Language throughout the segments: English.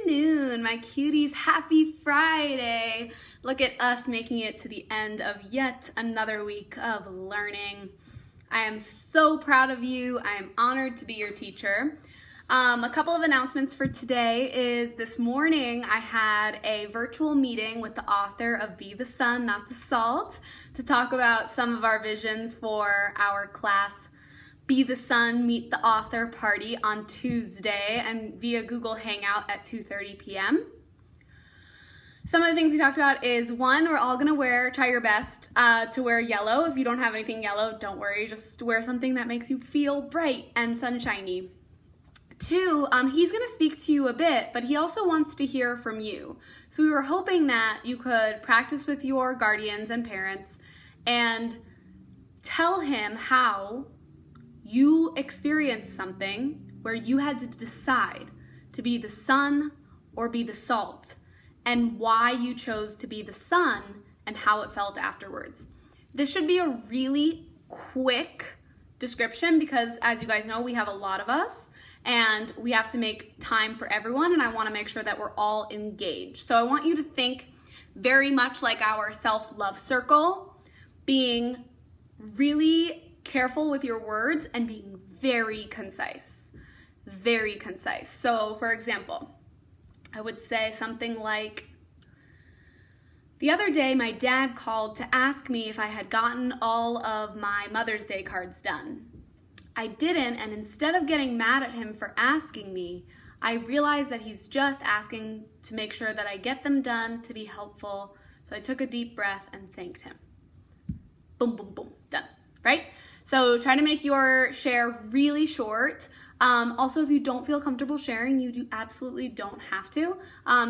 afternoon, my cuties. Happy Friday. Look at us making it to the end of yet another week of learning. I am so proud of you. I am honored to be your teacher. A couple of announcements for today is this morning I had a virtual meeting with the author of Be the Sun, Not the Salt to talk about some of our visions for our class Be the Sun, Meet the Author party on Tuesday and via Google Hangout at 2:30 p.m. Some of the things we talked about is one, we're all gonna try your best to wear yellow. If you don't have anything yellow, don't worry, just wear something that makes you feel bright and sunshiny. Two, he's gonna speak to you a bit, but he also wants to hear from you. So we were hoping that you could practice with your guardians and parents and tell him how you experienced something where you had to decide to be the sun or be the salt, and why you chose to be the sun and how it felt afterwards. This should be a really quick description because, as you guys know, we have a lot of us and we have to make time for everyone, and I want to make sure that we're all engaged. So I want you to think very much like our self-love circle, being really careful with your words and being very concise. Very concise. So for example, I would say something like, the other day my dad called to ask me if I had gotten all of my Mother's Day cards done. I didn't, and instead of getting mad at him for asking me, I realized that he's just asking to make sure that I get them done to be helpful. So I took a deep breath and thanked him. Boom, boom, boom, done, right? So try to make your share really short. Also, if you don't feel comfortable sharing, you absolutely don't have to.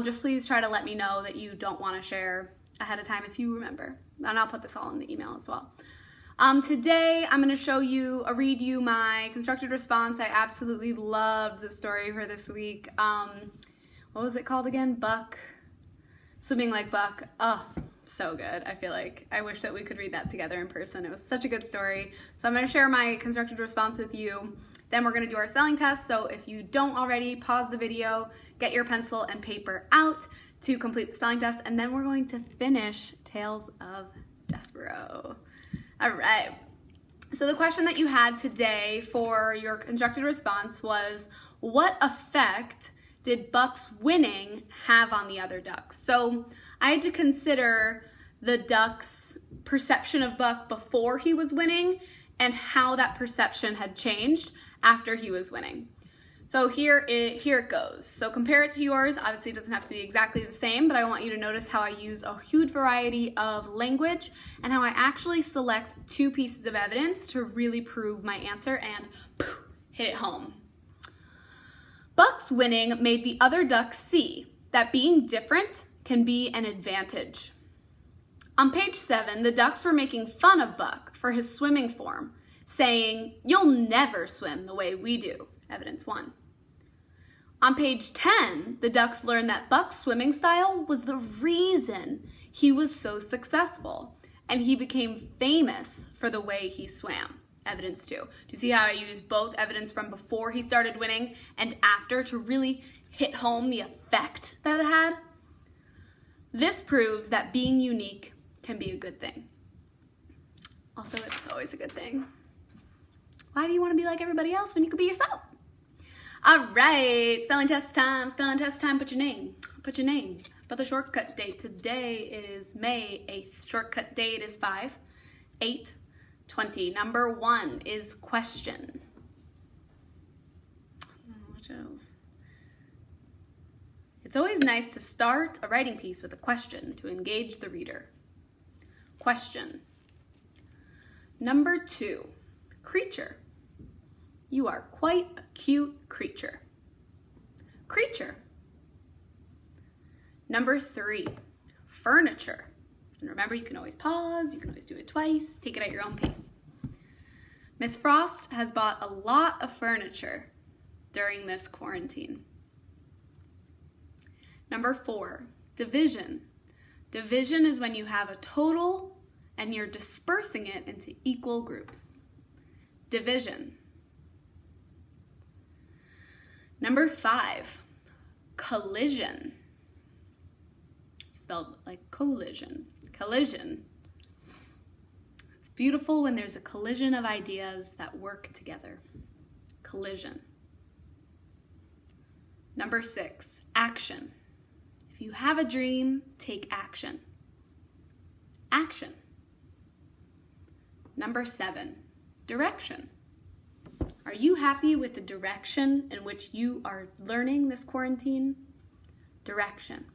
Just please try to let me know that you don't want to share ahead of time if you remember. And I'll put this all in the email as well. Today, I'm going to read you my constructed response. I absolutely loved the story for this week. What was it called again? Buck. Swimming like Buck. Oh, so good. I wish that we could read that together in person. It was such a good story. So I'm going to share my constructed response with you. Then we're going to do our spelling test. So if you don't already, pause the video, get your pencil and paper out to complete the spelling test, and then we're going to finish Tales of Despero. All right. So the question that you had today for your constructed response was, what effect did Buck's winning have on the other ducks? So I had to consider the ducks' perception of Buck before he was winning and how that perception had changed after he was winning. So here it goes. So compare it to yours. Obviously it doesn't have to be exactly the same, but I want you to notice how I use a huge variety of language and how I actually select two pieces of evidence to really prove my answer and hit it home. Buck's winning made the other ducks see that being different can be an advantage. On page 7, the ducks were making fun of Buck for his swimming form, saying, "You'll never swim the way we do," evidence 1. On page 10, the ducks learned that Buck's swimming style was the reason he was so successful, and he became famous for the way he swam, evidence 2. Do you see how I use both evidence from before he started winning and after to really hit home the effect that it had? This proves that being unique can be a good thing. Also, it's always a good thing. Why do you want to be like everybody else when you could be yourself? All right, spelling test time, put your name. But the shortcut date today is May 8th. Shortcut date is 5/8/20. Number 1 is question. It's always nice to start a writing piece with a question to engage the reader. Question. Number 2, creature. You are quite a cute creature. Creature. Number 3, furniture. And remember, you can always pause, you can always do it twice, take it at your own pace. Miss Frost has bought a lot of furniture during this quarantine. Number 4, division. Division is when you have a total and you're dispersing it into equal groups. Division. Number 5, collision. Spelled like collision. Collision. It's beautiful when there's a collision of ideas that work together. Collision. Number 6, action. If you have a dream, take action. Action. Number 7, direction. Are you happy with the direction in which you are learning this quarantine? Direction.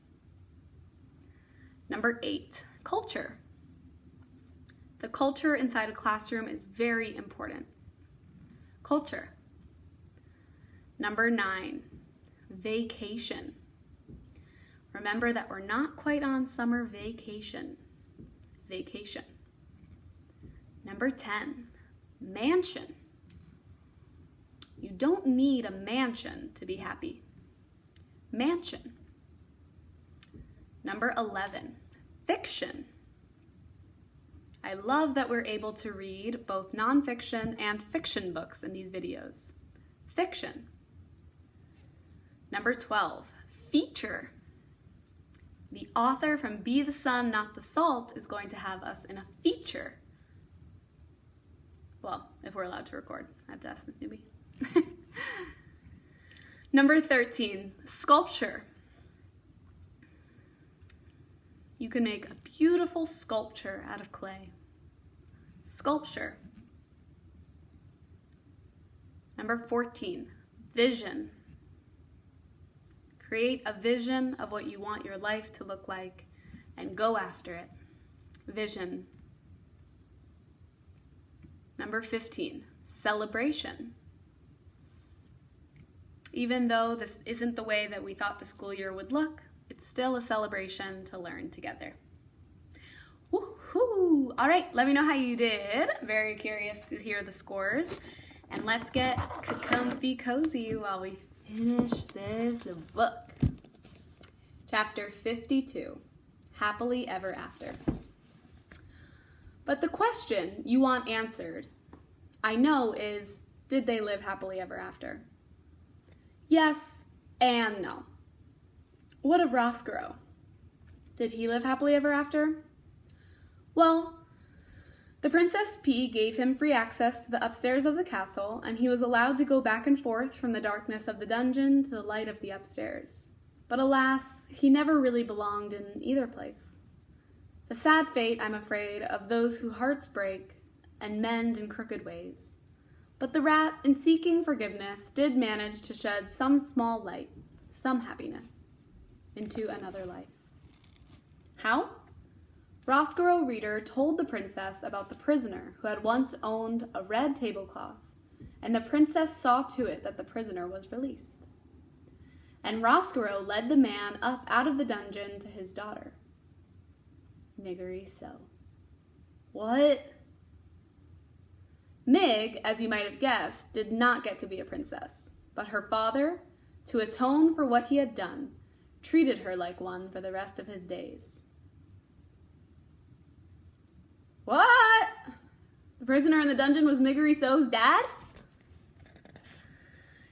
Number 8, culture. The culture inside a classroom is very important. Culture. Number 9, vacation. Remember that we're not quite on summer vacation. Vacation. Number 10, mansion. You don't need a mansion to be happy. Mansion. Number 11, fiction. I love that we're able to read both nonfiction and fiction books in these videos. Fiction. Number 12, feature. The author from Be the Sun, Not the Salt is going to have us in a feature. Well, if we're allowed to record. I have to ask Ms. Newby. Number 13, sculpture. You can make a beautiful sculpture out of clay. Sculpture. Number 14, vision. Create a vision of what you want your life to look like and go after it. Vision. Number 15, celebration. Even though this isn't the way that we thought the school year would look, it's still a celebration to learn together. Woohoo! All right, let me know how you did. Very curious to hear the scores. And let's get comfy cozy while we finish this book. Chapter 52, Happily Ever After. But the question you want answered, I know, is, did they live happily ever after? Yes and no. What of Roscoe? Did he live happily ever after? Well, the Princess P gave him free access to the upstairs of the castle, and he was allowed to go back and forth from the darkness of the dungeon to the light of the upstairs. But alas, he never really belonged in either place. The sad fate, I'm afraid, of those whose hearts break and mend in crooked ways. But the rat, in seeking forgiveness, did manage to shed some small light, some happiness, into another life. How? Roscoe Reader told the princess about the prisoner who had once owned a red tablecloth, and the princess saw to it that the prisoner was released. And Roscoe led the man up out of the dungeon to his daughter. Miggery so. What? Mig, as you might have guessed, did not get to be a princess, but her father, to atone for what he had done, treated her like one for the rest of his days. What? The prisoner in the dungeon was Miggery So's dad?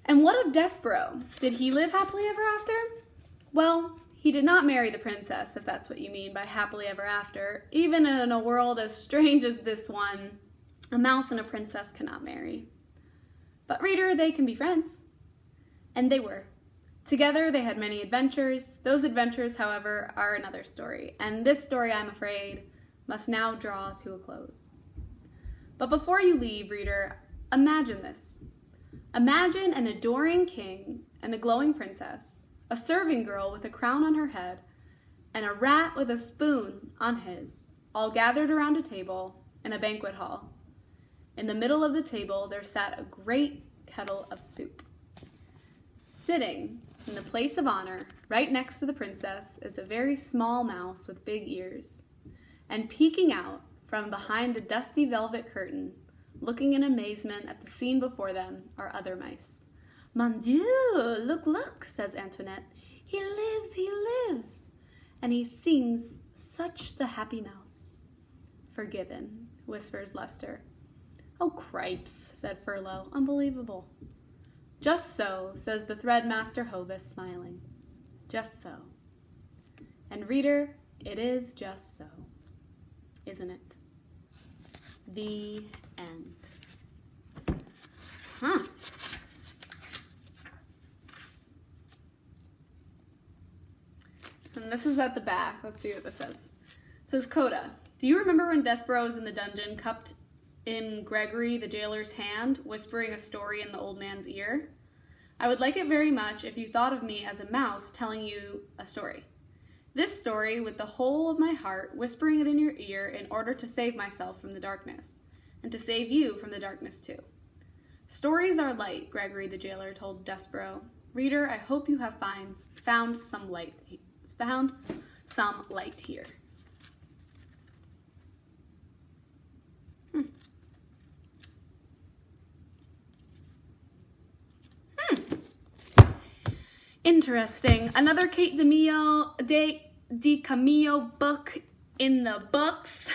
And what of Despero? Did he live happily ever after? Well, he did not marry the princess, if that's what you mean by happily ever after. Even in a world as strange as this one, a mouse and a princess cannot marry. But reader, they can be friends. And they were. Together they had many adventures. Those adventures, however, are another story. And this story, I'm afraid, must now draw to a close. But before you leave, reader, imagine this. Imagine an adoring king and a glowing princess, a serving girl with a crown on her head, and a rat with a spoon on his, all gathered around a table in a banquet hall. In the middle of the table there sat a great kettle of soup. Sitting in the place of honor, right next to the princess, is a very small mouse with big ears. And peeking out from behind a dusty velvet curtain, looking in amazement at the scene before them, are other mice. Mon Dieu, look, look, says Antoinette. He lives, and he seems such the happy mouse. Forgiven, whispers Lester. Oh, cripes, said Furlough, unbelievable. Just so, says the threadmaster Hovis, smiling. just so. And reader, it is just so, isn't it? The end. Huh. And this is at the back. Let's see what this says. It says, Coda, do you remember when Despero was in the dungeon, cupped in Gregory the jailer's hand, whispering a story in the old man's ear? I would like it very much if you thought of me as a mouse telling you a story. This story, with the whole of my heart, whispering it in your ear in order to save myself from the darkness, and to save you from the darkness too. Stories are light, Gregory the jailer told Despero. Reader, I hope you have found some light here. Interesting. Another Kate DiCamillo book in the books.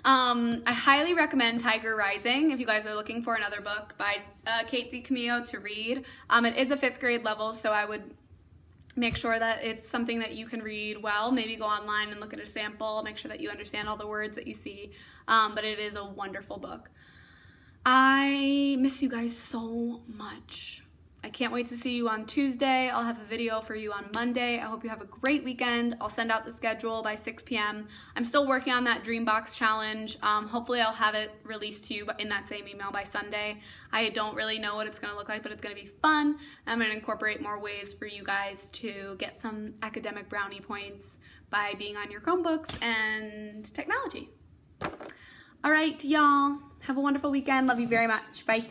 I highly recommend Tiger Rising if you guys are looking for another book by Kate DiCamillo to read. It is a 5th grade level, so I would make sure that it's something that you can read well. Maybe go online and look at a sample, make sure that you understand all the words that you see. But it is a wonderful book. I miss you guys so much. I can't wait to see you on Tuesday. I'll have a video for you on Monday. I hope you have a great weekend. I'll send out the schedule by 6 p.m. I'm still working on that Dreambox challenge. Hopefully I'll have it released to you in that same email by Sunday. I don't really know what it's going to look like, but it's going to be fun. I'm going to incorporate more ways for you guys to get some academic brownie points by being on your Chromebooks and technology. All right, y'all. Have a wonderful weekend. Love you very much. Bye.